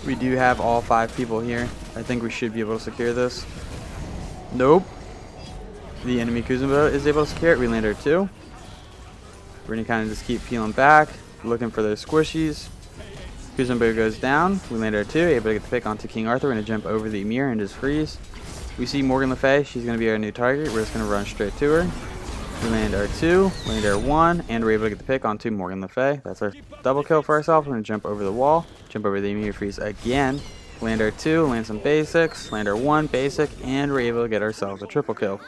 We do have all 5 people here. I think we should be able to secure this. Nope. The enemy Kuzenbo is able to secure it. We land our 2. We're going to kind of just keep peeling back, looking for those squishies. Kuzenbo goes down. We land our 2, able to get the pick onto King Arthur. We're going to jump over the Emir and just freeze. We see Morgan Le Fay. She's going to be our new target. We're just going to run straight to her. We land our 2, land our 1, and we're able to get the pick onto Morgan Le Fay. That's our double kill for ourselves. We're going to jump over the wall, jump over the Emir freeze again. Land our 2, land some basics, land our 1 basic, and we're able to get ourselves a triple kill.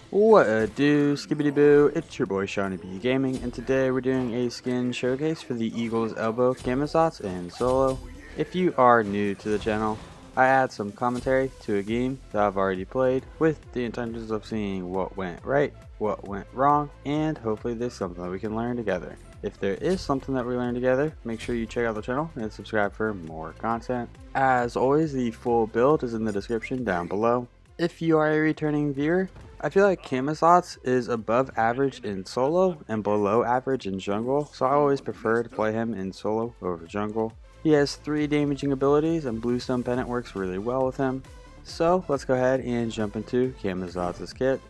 What a do, skibbity boo, it's your boy Shawnee B Gaming, and today we're doing a skin showcase for the Eagle's Elbow Camazotz in solo. If you are new to the channel, I add some commentary to a game that I've already played with the intentions of seeing what went right, what went wrong, and hopefully there's something that we can learn together. If there is something that we learn together, make sure you check out the channel and subscribe for more content. As always, the full build is in the description down below. If you are a returning viewer, I feel like Camazotz is above average in solo and below average in jungle, so I always prefer to play him in solo over jungle. He has 3 damaging abilities and Bluestone Pendant works really well with him. So let's go ahead and jump into Camazotz's kit.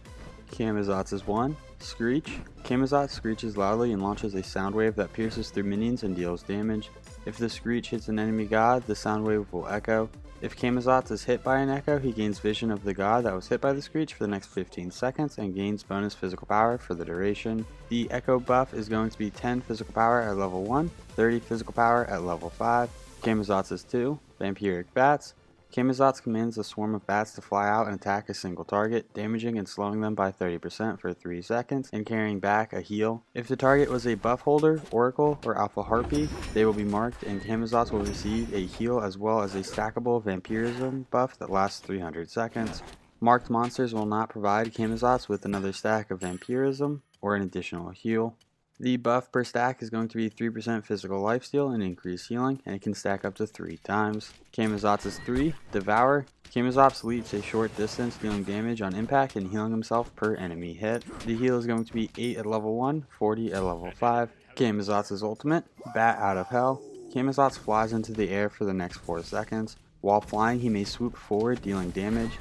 Camazotz's 1, Screech. Camazotz screeches loudly and launches a sound wave that pierces through minions and deals damage. If the screech hits an enemy god, the sound wave will echo. If Camazotz is hit by an echo, he gains vision of the god that was hit by the screech for the next 15 seconds and gains bonus physical power for the duration. The echo buff is going to be 10 physical power at level 1, 30 physical power at level 5. Camazotz is 2, Vampiric Bats. Camazotz commands a swarm of bats to fly out and attack a single target, damaging and slowing them by 30% for 3 seconds and carrying back a heal. If the target was a buff holder, oracle, or alpha harpy, they will be marked and Camazotz will receive a heal as well as a stackable vampirism buff that lasts 300 seconds. Marked monsters will not provide Camazotz with another stack of vampirism or an additional heal. The buff per stack is going to be 3% physical lifesteal and increased healing, and it can stack up to 3 times. Camazotz is 3, Devour. Camazotz leaps a short distance, dealing damage on impact and healing himself per enemy hit. The heal is going to be 8 at level 1, 40 at level 5. Camazotz's ultimate, Bat Out of Hell. Camazotz flies into the air for the next 4 seconds. While flying, he may swoop forward, dealing damage.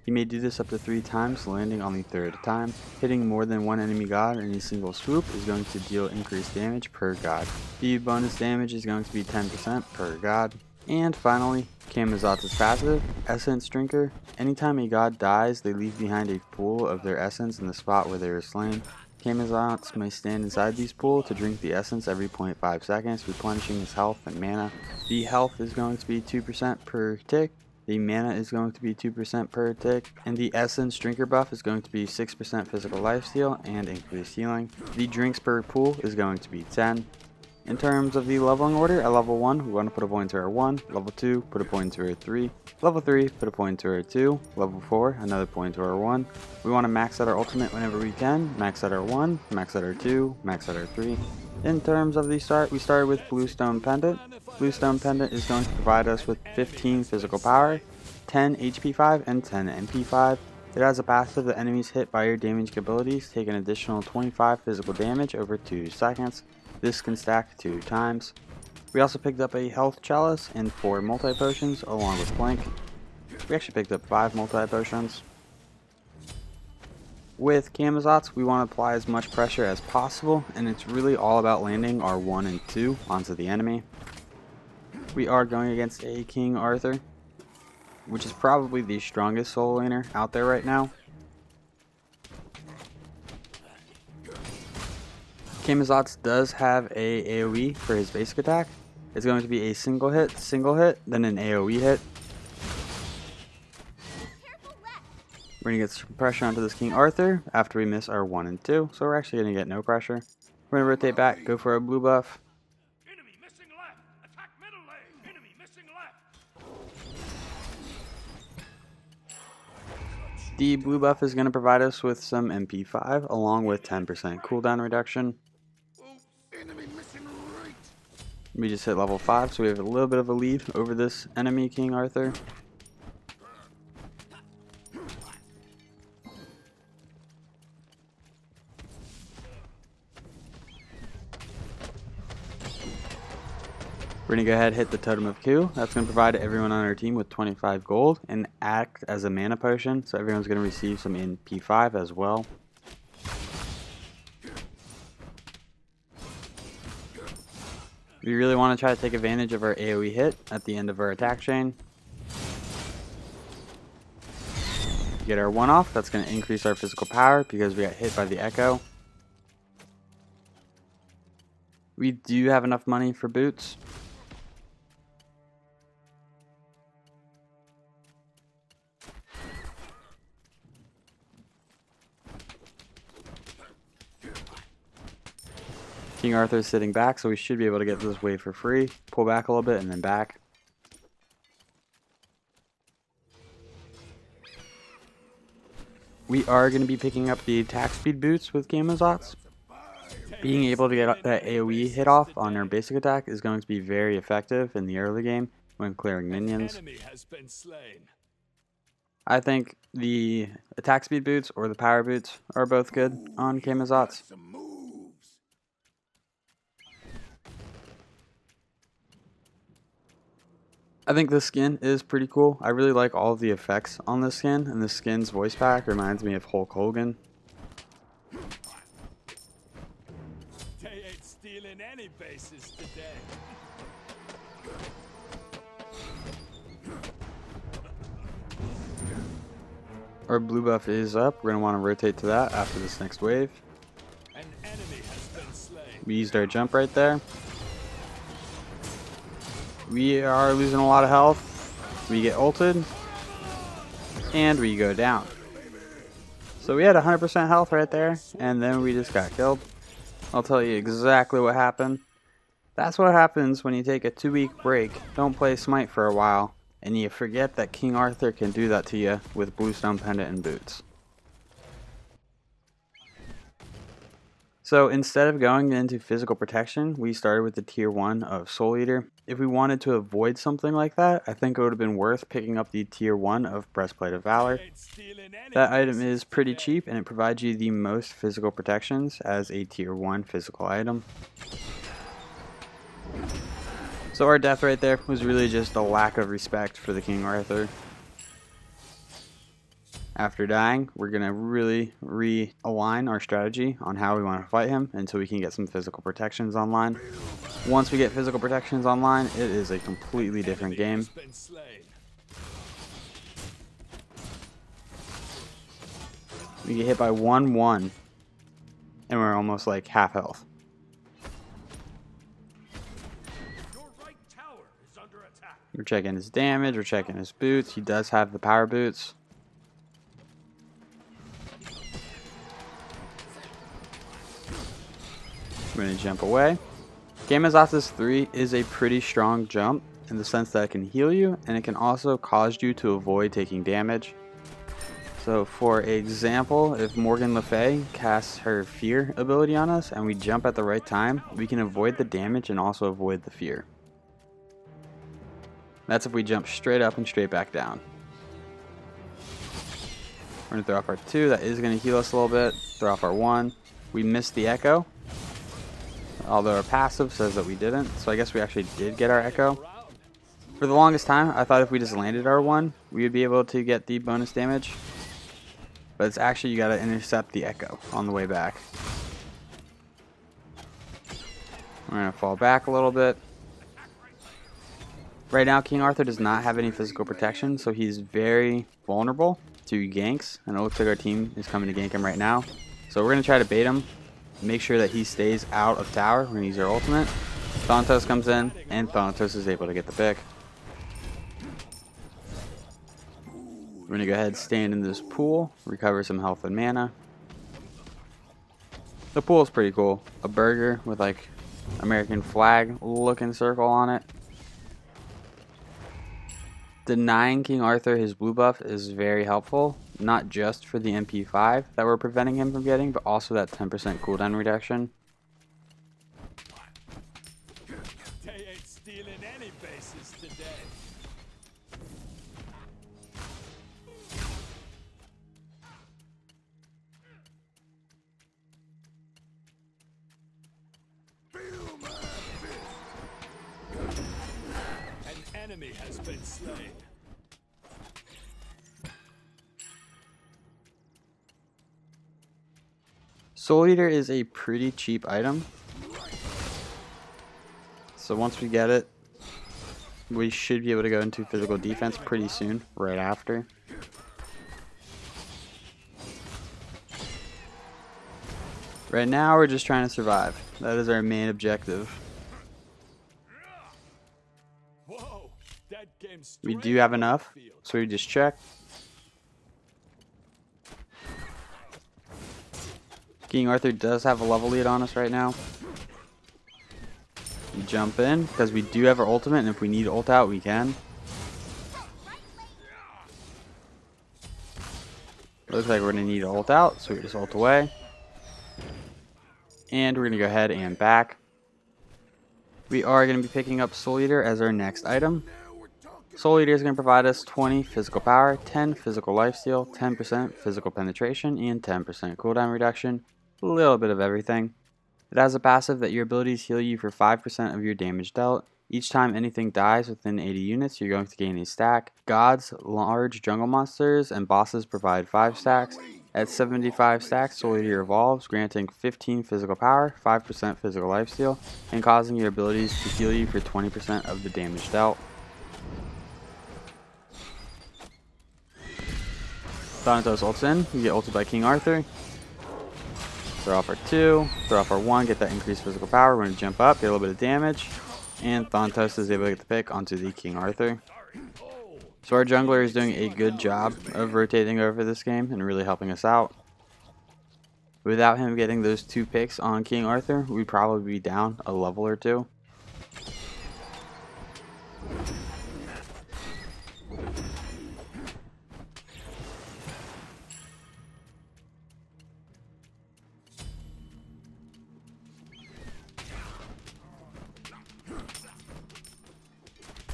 He may do this up to 3 times, landing on the 3rd time. Hitting more than 1 enemy god in a single swoop is going to deal increased damage per god. The bonus damage is going to be 10% per god. And finally, Camazotz's passive, Essence Drinker. Anytime a god dies, they leave behind a pool of their essence in the spot where they were slain. Camazotz may stand inside these pools to drink the essence every 0.5 seconds, replenishing his health and mana. The health is going to be 2% per tick. The mana is going to be 2% per tick, and the Essence Drinker buff is going to be 6% physical lifesteal and increased healing. The drinks per pool is going to be 10. In terms of the leveling order, at level 1, we want to put a point to our 1, level 2, put a point to our 3, level 3, put a point to our 2, level 4, another point to our 1. We want to max out our ultimate whenever we can, max out our 1, max out our 2, max out our 3. In terms of the start, we started with Bluestone Pendant. Bluestone Pendant is going to provide us with 15 physical power, 10 HP 5, and 10 MP 5. It has a passive that enemies hit by your damaged abilities take an additional 25 physical damage over 2 seconds. This can stack 2 times. We also picked up a health chalice and 4 multi-potions along with Blink. We actually picked up 5 multi-potions. With Camazotz, we want to apply as much pressure as possible, and it's really all about landing our 1 and 2 onto the enemy. We are going against a King Arthur, which is probably the strongest solo laner out there right now. Camazotz does have a AoE for his basic attack. It's going to be a single hit, then an AoE hit. We're going to get some pressure onto this King Arthur after we miss our 1 and 2, so we're actually going to get no pressure. We're going to rotate back, go for a blue buff. Enemy missing left. Attack middle lane. Enemy missing left. The blue buff is going to provide us with some MP5 along with 10% cooldown reduction. Enemy missing right. We just hit level 5, so we have a little bit of a lead over this enemy King Arthur. We're going to go ahead and hit the Totem of Coup. That's going to provide everyone on our team with 25 gold and act as a mana potion. So everyone's going to receive some in P5 as well. We really want to try to take advantage of our AoE hit at the end of our attack chain. Get our 1 off. That's going to increase our physical power because we got hit by the Echo. We do have enough money for boots. King Arthur is sitting back, so we should be able to get this wave for free. Pull back a little bit and then back. We are going to be picking up the attack speed boots with Camazotz. Being able to get that AoE hit off on our basic attack is going to be very effective in the early game when clearing minions. I think the attack speed boots or the power boots are both good on Camazotz. I think this skin is pretty cool. I really like all of the effects on this skin, and the skin's voice pack reminds me of Hulk Hogan. They ain't stealing any bases today. Our blue buff is up. We're going to want to rotate to that after this next wave. An enemy has been slain. We used our jump right there. We are losing a lot of health. We get ulted. And we go down. So we had 100% health right there. And then we just got killed. I'll tell you exactly what happened. That's what happens when you take a 2-week break. Don't play Smite for a while. And you forget that King Arthur can do that to you with Bluestone, Pendant, and boots. So instead of going into physical protection, we started with the tier 1 of Soul Eater. If we wanted to avoid something like that, I think it would have been worth picking up the tier 1 of Breastplate of Valor. That item is pretty cheap and it provides you the most physical protections as a tier 1 physical item. So our death right there was really just a lack of respect for the King Arthur. After dying, we're going to really realign our strategy on how we want to fight him until we can get some physical protections online. Once we get physical protections online, it is a completely different game. We get hit by 1-1, and we're almost like half health. We're checking his damage, we're checking his boots. He does have the power boots. We're going to jump away. Camazotz's 3 is a pretty strong jump in the sense that it can heal you and it can also cause you to avoid taking damage. So for example, if Morgan Le Fay casts her fear ability on us and we jump at the right time, we can avoid the damage and also avoid the fear. That's if we jump straight up and straight back down. We're going to throw off our 2. That is going to heal us a little bit. Throw off our 1. We missed the Echo. Although our passive says that we didn't. So I guess we actually did get our Echo. For the longest time, I thought if we just landed our 1, we would be able to get the bonus damage. But it's actually, you got to intercept the Echo on the way back. We're going to fall back a little bit. Right now, King Arthur does not have any physical protection, so he's very vulnerable to ganks. And it looks like our team is coming to gank him right now. So we're going to try to bait him. Make sure that he stays out of tower. We're going to use our ultimate. Thanatos comes in, and Thanatos is able to get the pick. We're going to go ahead and stand in this pool, recover some health and mana. The pool is pretty cool. A burger with like American flag looking circle on it. Denying King Arthur his blue buff is very helpful, not just for the MP5 that we're preventing him from getting, but also that 10% cooldown reduction. They ain't stealing any bases today. enemy has been slain. Soul Eater is a pretty cheap item. So once we get it, we should be able to go into physical defense pretty soon, right after. Right now, we're just trying to survive. That is our main objective. Whoa, that came We straight do have out of the enough, field. so we just check. King Arthur does have a level lead on us right now. We jump in, because we do have our ultimate, and if we need ult out, we can. Looks like we're going to need ult out, so we just ult away. And we're going to go ahead and back. We are going to be picking up Soul Eater as our next item. Soul Eater is going to provide us 20 physical power, 10 physical lifesteal, 10% physical penetration, and 10% cooldown reduction. A little bit of everything. It has a passive that your abilities heal you for 5% of your damage dealt. Each time anything dies within 80 units, you're going to gain a stack. Gods, large jungle monsters, and bosses provide 5 stacks. At 75 stacks, Soul Eater evolves, granting 15 physical power, 5% physical lifesteal, and causing your abilities to heal you for 20% of the damage dealt. Thanatos ults in, we get ulted by King Arthur. Throw off our 2, throw off our 1, get that increased physical power. We're going to jump up, get a little bit of damage, and Thanatos is able to get the pick onto the King Arthur. So our jungler is doing a good job of rotating over this game and really helping us out. Without him getting those 2 picks on King Arthur, we'd probably be down a level or 2.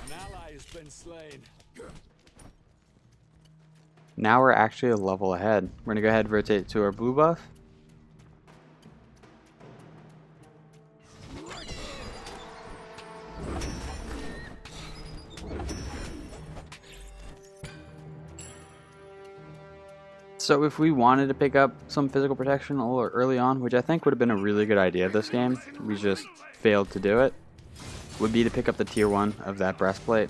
An ally has been slain. Now we're actually a level ahead. We're going to go ahead and rotate to our blue buff. So if we wanted to pick up some physical protection a little early on, which I think would have been a really good idea this game, we just failed to do it, would be to pick up the tier 1 of that breastplate.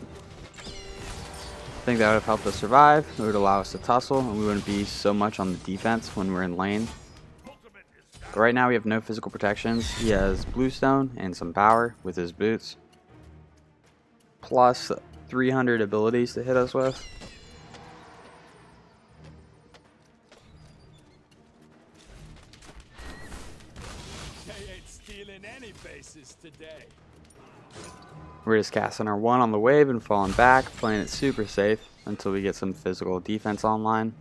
I think that would have helped us survive. It would allow us to tussle, and we wouldn't be so much on the defense when we're in lane. But right now we have no physical protections. He has Bluestone and some power with his boots, plus 300 abilities to hit us with. They ain't stealing any bases today. We're just casting our 1 on the wave and falling back, playing it super safe until we get some physical defense online.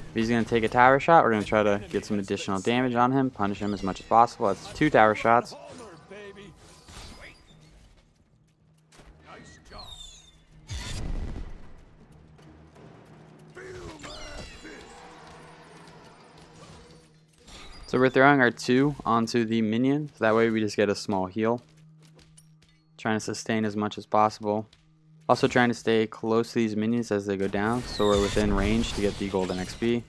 If he's going to take a tower shot, we're going to try to get some additional damage on him, punish him as much as possible. That's 2 tower shots. Holler, baby. Nice job. So we're throwing our 2 onto the minion, so that way we just get a small heal. Trying to sustain as much as possible. Also trying to stay close to these minions as they go down, so we're within range to get the golden XP.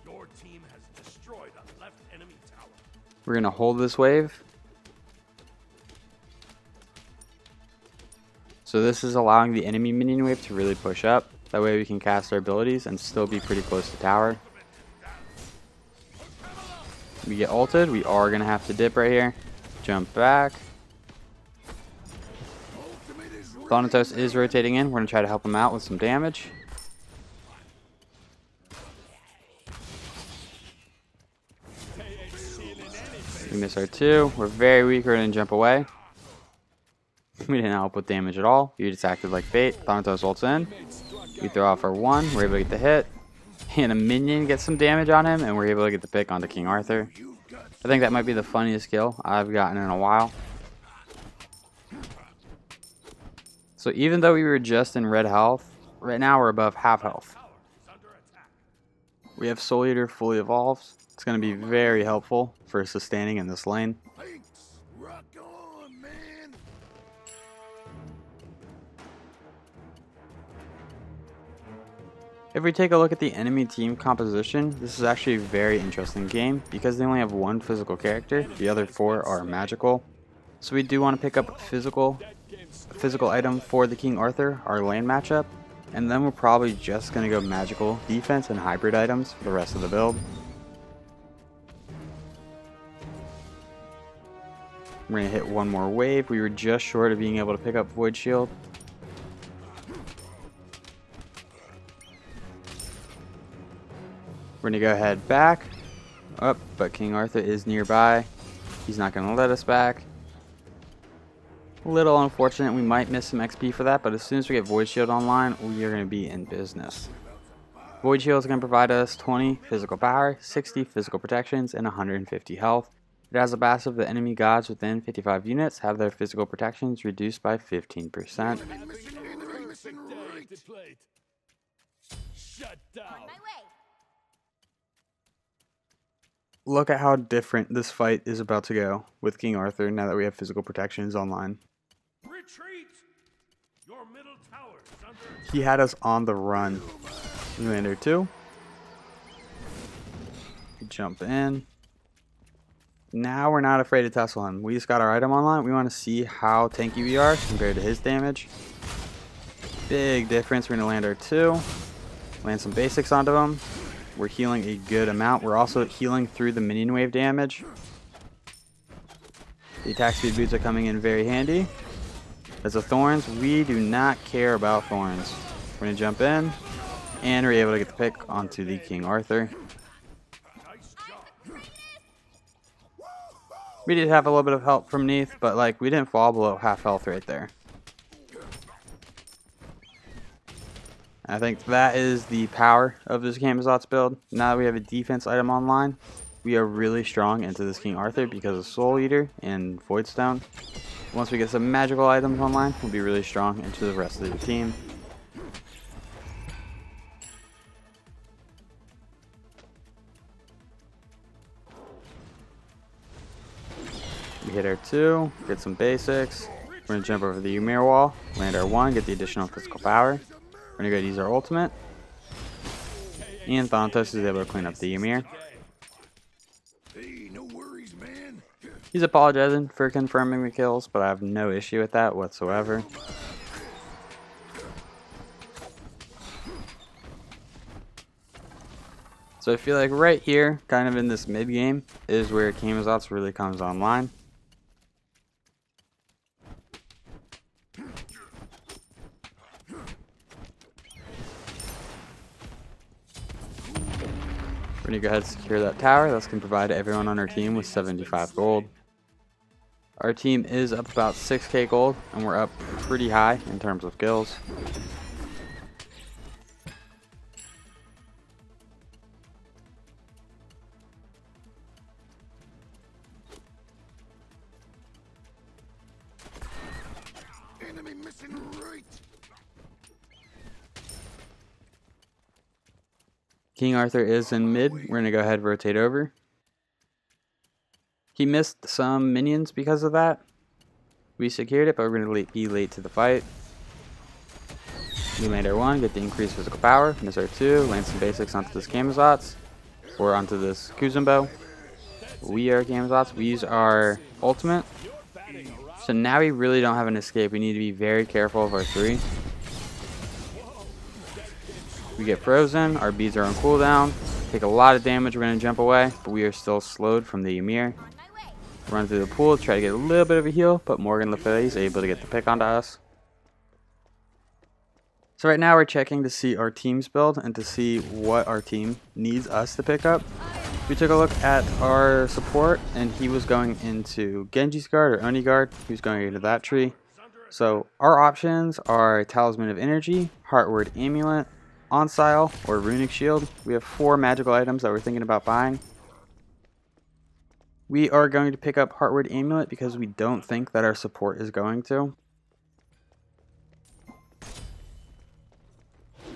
Your team has destroyed a left enemy tower. We're going to hold this wave. So this is allowing the enemy minion wave to really push up. That way we can cast our abilities and still be pretty close to tower. We get ulted. We are going to have to dip right here. Jump back. Thanatos is rotating in. We're going to try to help him out with some damage. They ain't stealing any bases. We miss our 2. We're very weak. We're going to jump away. We didn't help with damage at all. You just acted like bait. Thanatos ults in. We throw off our 1. We're able to get the hit. And a minion gets some damage on him. And we're able to get the pick onto King Arthur. I think that might be the funniest kill I've gotten in a while. So even though we were just in red health, right now we're above half health. We have Soul Eater fully evolved. It's going to be very helpful for sustaining in this lane. Thanks. Rock on, man. If we take a look at the enemy team composition, this is actually a very interesting game because they only have one physical character, the other 4 are magical. So we do want to pick up a physical item for the King Arthur, our lane matchup, and then we're probably just going to go magical defense and hybrid items for the rest of the build. We're going to hit one more wave. We were just short of being able to pick up Void Shield. We're going to go ahead back. Oh, but King Arthur is nearby. He's not going to let us back. A little unfortunate. We might miss some XP for that, but as soon as we get Void Shield online, we are going to be in business. Void Shield is going to provide us 20 physical power, 60 physical protections, and 150 health. It has a passive that enemy gods within 55 units have their physical protections reduced by 15%. Shut down. On my way. Look at how different this fight is about to go with King Arthur now that we have physical protections online. Retreat. Your middle tower is under attack. He had us on the run. We landed 2. Jump in. Now we're not afraid to tussle him. We just got our item online. We want to see how tanky we are compared to his damage. Big difference. We're going to land our 2. Land some basics onto him. We're healing a good amount. We're also healing through the minion wave damage. The attack speed boots are coming in very handy. As the thorns, we do not care about thorns. We're going to jump in, and we're able to get the pick onto the King Arthur. We did have a little bit of help from Neath, but like we didn't fall below half health right there. I think that is the power of this Camazotz build. Now that we have a defense item online, we are really strong into this King Arthur because of Soul Eater and Voidstone. Once we get some magical items online, we'll be really strong into the rest of the team. We hit our 2, get some basics. We're going to jump over the Ymir wall, land our 1, get the additional physical power. We're going to go use our ultimate. And Thanatos is able to clean up the Ymir. Hey, no worries, man. He's apologizing for confirming the kills, but I have no issue with that whatsoever. So I feel like right here, kind of in this mid game, is where Camazotz really comes online. We're going to go ahead and secure that tower. That's going to provide everyone on our team with 75 gold. Our team is up about 6k gold, and we're up pretty high in terms of kills. Enemy missing right. King Arthur is in mid. We're going to go ahead and rotate over. He missed some minions because of that. We secured it, but we're going to be late to the fight. We land our 1, get the increased physical power. Miss our 2, land some basics onto this Camazotz. Or onto this Kuzumbo. We are Camazotz. We use our ultimate. So now we really don't have an escape. We need to be very careful of our 3. We get frozen, our beads are on cooldown, take a lot of damage, we're going to jump away, but we are still slowed from the Ymir. Run through the pool, try to get a little bit of a heal, but Morgan Le Fay is able to get the pick onto us. So right now we're checking to see our team's build and to see what our team needs us to pick up. We took a look at our support, and he was going into Genji's guard or Oni guard. He was going into that tree. So our options are Talisman of Energy, Heartward Amulet, Ancile, or Runic Shield. We have 4 magical items that we're thinking about buying. We are going to pick up Heartward Amulet because we don't think that our support is going to.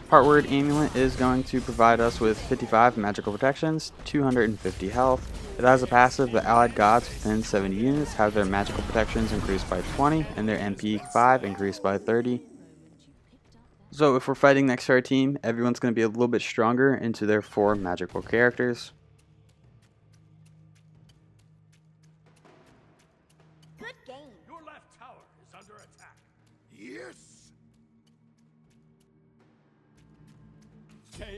Heartward Amulet is going to provide us with 55 magical protections, 250 health. It has a passive that allied gods within 70 units have their magical protections increased by 20 and their MP 5 increased by 30. So if we're fighting next to our team, everyone's going to be a little bit stronger into their 4 magical characters. Good game. Your left tower is under attack. Yes.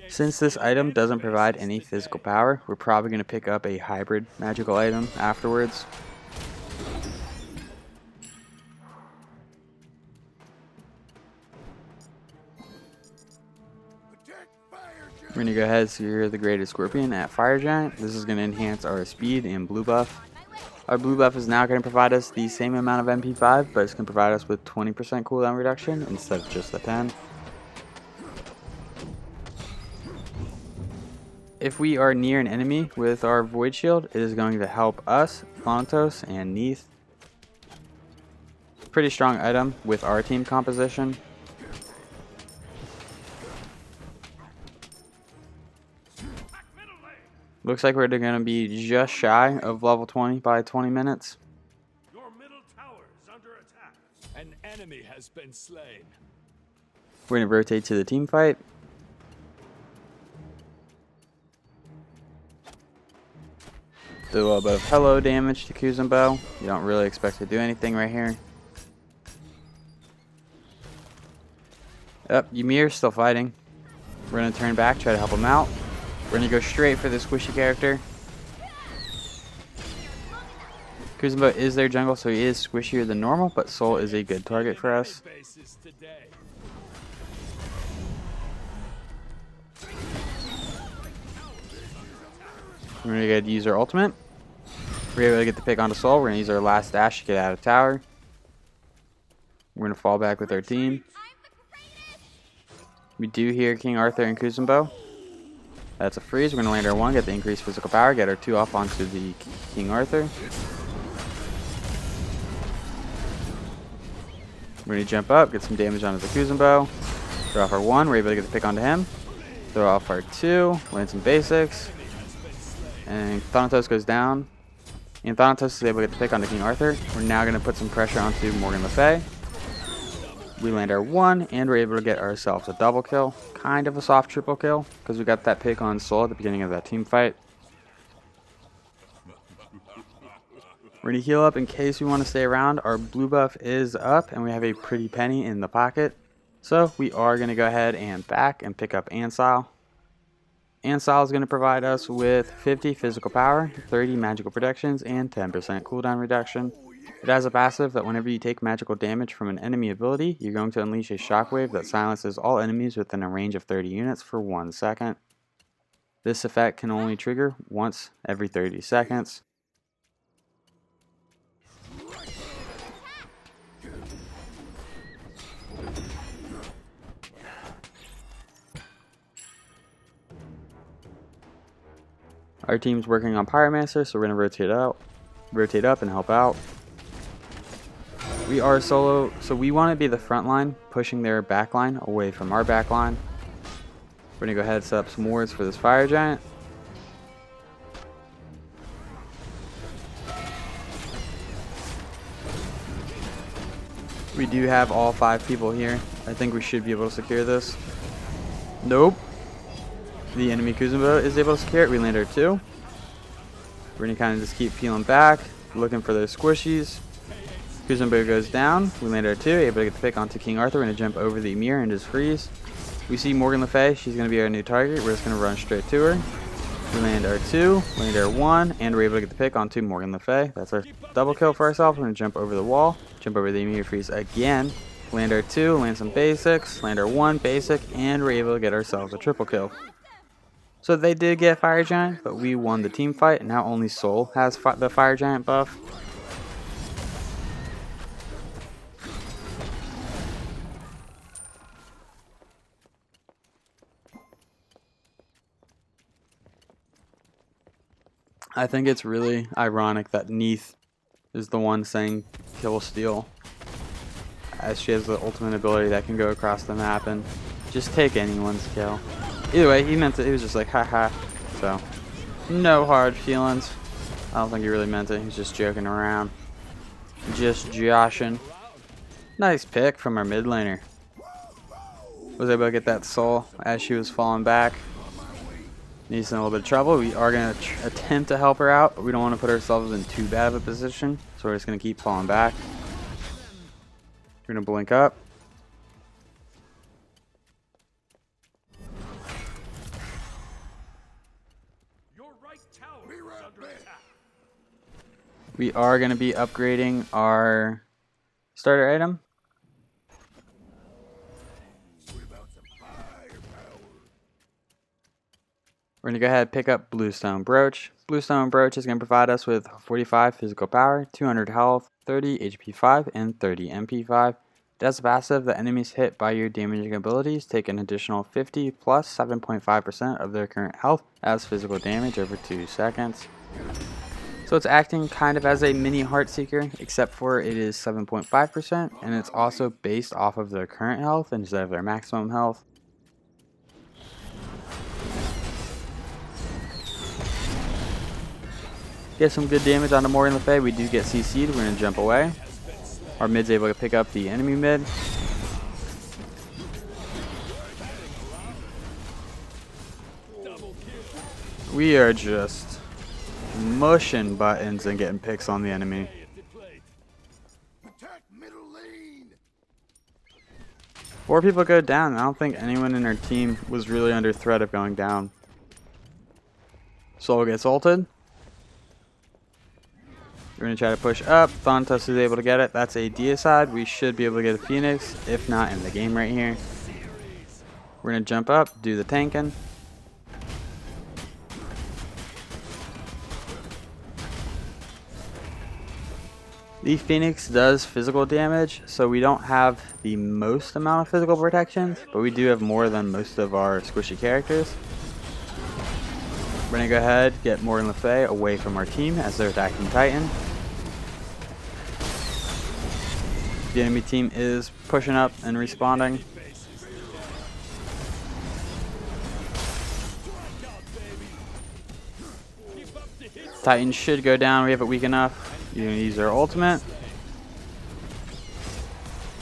Since this item doesn't provide any physical power, we're probably going to pick up a hybrid magical item afterwards. Attack fire giant. We're going to go ahead and secure the Graded Scorpion at Fire Giant. This is going to enhance our speed and blue buff. Our blue buff is now going to provide us the same amount of MP5, but it's going to provide us with 20% cooldown reduction instead of just the 10. If we are near an enemy with our Void Shield, it is going to help us, Thanatos, and Neith. Pretty strong item with our team composition. Looks like we're going to be just shy of level 20 by 20 minutes. Your middle tower is under attack. An enemy has been slain. We're going to rotate to the team fight. Do a little bit of hello damage to Kuzumbo. You don't really expect to do anything right here. Yep, Ymir's still fighting. We're going to turn back, try to help him out. We're going to go straight for the squishy character. Kuzumbo is their jungle, so he is squishier than normal, but Soul is a good target for us. We're going to go use our ultimate. We're able to get the pick onto Soul. We're going to use our last dash to get out of tower. We're going to fall back with our team. We do hear King Arthur and Kuzumbo. That's a freeze. We're going to land our 1, get the increased physical power, get our 2 off onto the King Arthur. We're going to jump up, get some damage onto the Kuzumbo. Throw off our 1. We're able to get the pick onto him. Throw off our 2. Land some basics. And Thanatos goes down. And Thanatos is able to get the pick onto King Arthur. We're now going to put some pressure onto Morgan Le Fay. We land our 1, and we're able to get ourselves a double kill. Kind of a soft triple kill, because we got that pick on Soul at the beginning of that team fight. We're going to heal up in case we want to stay around. Our blue buff is up, and we have a pretty penny in the pocket. So we are going to go ahead and back and pick up Ancile. Ancile is going to provide us with 50 physical power, 30 magical protections, and 10% cooldown reduction. It has a passive that whenever you take magical damage from an enemy ability, you're going to unleash a shockwave that silences all enemies within a range of 30 units for 1 second. This effect can only trigger once every 30 seconds. Our team's working on Pyromancer, so we're going to rotate up and help out. We are solo, so we want to be the front line, pushing their back line away from our back line. We're going to go ahead and set up some wards for this Fire Giant. We do have all 5 people here. I think we should be able to secure this. Nope. The enemy Kuzumbo is able to secure it. We land our 2. We're going to kind of just keep peeling back, looking for those squishies. Kuzumbo goes down. We land our 2, able to get the pick onto King Arthur. We're going to jump over the Ymir and just freeze. We see Morgan Le Fay. She's going to be our new target. We're just going to run straight to her. We land our 2, land our 1, and we're able to get the pick onto Morgan Le Fay. That's our double kill for ourselves. We're going to jump over the wall, jump over the Ymir, freeze again. Land our 2, land some basics, land our 1 basic, and we're able to get ourselves a triple kill. So they did get Fire Giant, but we won the team fight, and now only Soul has the Fire Giant buff. I think it's really ironic that Neith is the one saying kill steal, as she has the ultimate ability that can go across the map and Just take anyone's kill. Either way, he meant it. He was just like, haha. So, no hard feelings. I don't think he really meant it. He's just joking around. Just joshing. Nice pick from our mid laner. Was able to get that soul as she was falling back. Needs in a little bit of trouble. We are going to attempt to help her out, but we don't want to put ourselves in too bad of a position. So we're just going to keep falling back. We're going to blink up. Your right tower is under attack. We are going to be upgrading our starter item. We're going to go ahead and pick up Bluestone Broach. Bluestone Broach is going to provide us with 45 physical power, 200 health, 30 HP 5, and 30 MP 5. As a passive, the enemies hit by your damaging abilities take an additional 50 plus 7.5% of their current health as physical damage over 2 seconds. So it's acting kind of as a mini Heartseeker, except for it is 7.5%, and it's also based off of their current health instead of their maximum health. Get some good damage onto Morgan Le Fay. We do get CC'd. We're going to jump away. Our mid's able to pick up the enemy mid. We are just mushing buttons and getting picks on the enemy. Attack middle lane. 4 people go down. I don't think anyone in our team was really under threat of going down. Soul gets ulted. We're going to try to push up. Thanatos is able to get it. That's a deicide. We should be able to get a Phoenix, if not in the game right here. We're going to jump up, do the tanking. The Phoenix does physical damage, so we don't have the most amount of physical protections, but we do have more than most of our squishy characters. We're going to go ahead, get Morgan Le Fay away from our team as they're attacking Titan. The enemy team is pushing up and responding. Titan should go down. We have it weak enough. You're going to use our ultimate.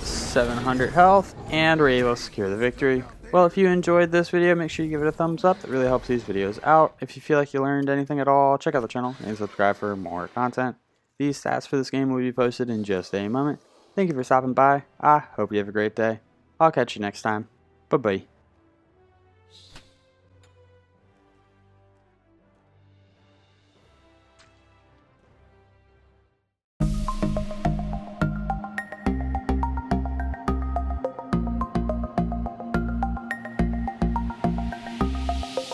700 health, and we're able to secure the victory. Well, if you enjoyed this video, make sure you give it a thumbs up. It really helps these videos out. If you feel like you learned anything at all, check out the channel and subscribe for more content. These stats for this game will be posted in just a moment. Thank you for stopping by. I hope you have a great day. I'll catch you next time. Bye-bye.